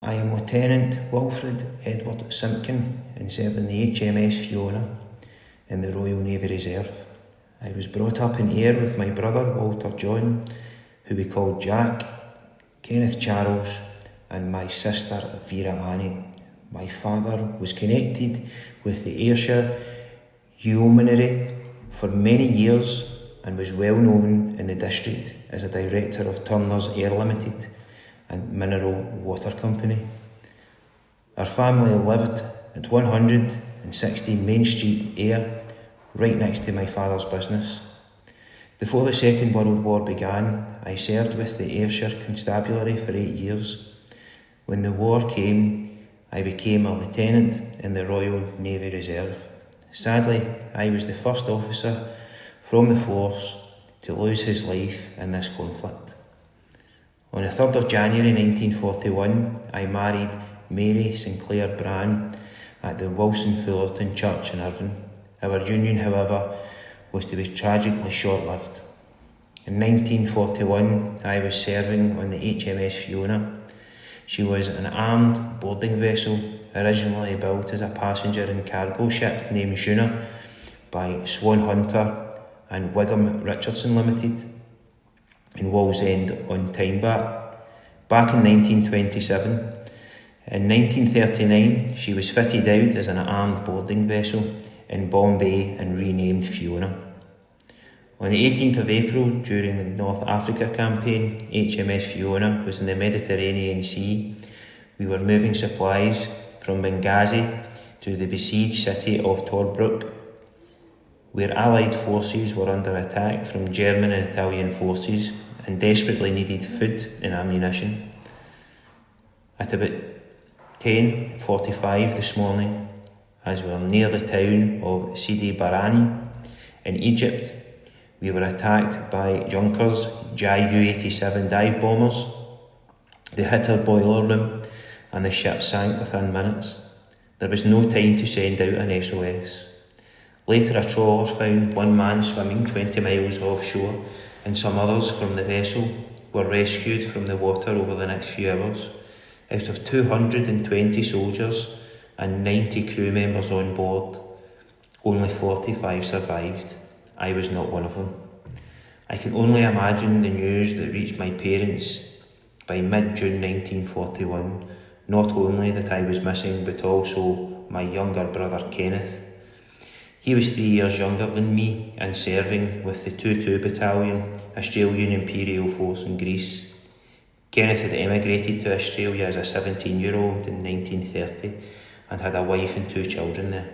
I am Lieutenant Wilfred Edward Simkin and served in the HMS Fiona in the Royal Navy Reserve. I was brought up in Ayr with my brother Walter John, who we called Jack, Kenneth Charles and my sister Vera Annie. My father was connected with the Ayrshire Yeomanry for many years and was well known in the district as a director of Turner's Air Limited and Mineral Water Company. Our family lived at 116 Main Street, Ayr, right next to my father's business. Before the Second World War began, I served with the Ayrshire Constabulary for 8 years. When the war came, I became a lieutenant in the Royal Navy Reserve. Sadly, I was the first officer from the force to lose his life in this conflict. On the 3rd of January 1941, I married Mary Sinclair Bran at the Wilson Fullerton Church in Irvine. Our union, however, was to be tragically short-lived. In 1941, I was serving on the HMS Fiona. She was an armed boarding vessel, originally built as a passenger and cargo ship named Juna by Swan Hunter and Wigham Richardson Limited in Wallsend on Tyneside. Back in 1927, in 1939, she was fitted out as an armed boarding vessel in Bombay and renamed Fiona. On the 18th of April, during the North Africa campaign, HMS Fiona was in the Mediterranean Sea. We were moving supplies from Benghazi to the besieged city of Tobruk, where Allied forces were under attack from German and Italian forces and desperately needed food and ammunition. At about 10:45 this morning, as we were near the town of Sidi Barrani in Egypt, we were attacked by Junkers Ju-87 dive bombers. They hit our boiler room and the ship sank within minutes. There was no time to send out an SOS. Later, a trawler found one man swimming 20 miles offshore, and some others from the vessel were rescued from the water over the next few hours. Out of 220 soldiers and 90 crew members on board, only 45 survived. I was not one of them. I can only imagine the news that reached my parents by mid-June 1941, not only that I was missing, but also my younger brother Kenneth. He was 3 years younger than me and serving with the 2-2 Battalion, Australian Imperial Force in Greece. Kenneth had emigrated to Australia as a 17-year-old in 1930 and had a wife and 2 children there.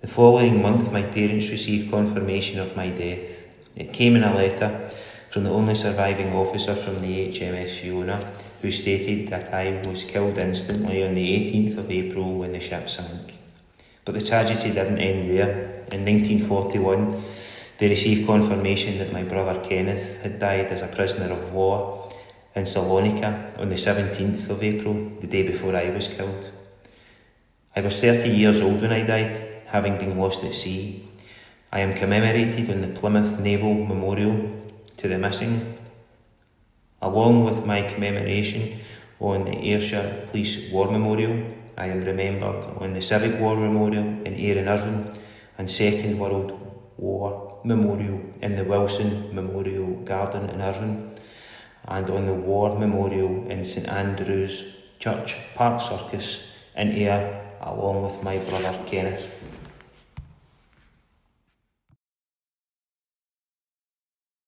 The following month, my parents received confirmation of my death. It came in a letter from the only surviving officer from the HMS Fiona, who stated that I was killed instantly on the 18th of April when the ship sank. But the tragedy didn't end there. In 1941, they received confirmation that my brother Kenneth had died as a prisoner of war in Salonika on the 17th of April, the day before I was killed. I was 30 years old when I died, having been lost at sea. I am commemorated on the Plymouth Naval Memorial to the missing, along with my commemoration on the Ayrshire Police War Memorial. I am remembered on the Civic War Memorial in Ayr and Irvine and Second World War Memorial in the Wilson Memorial Garden in Irvine, and on the War Memorial in St Andrew's Church Park Circus in Ayr, along with my brother Kenneth.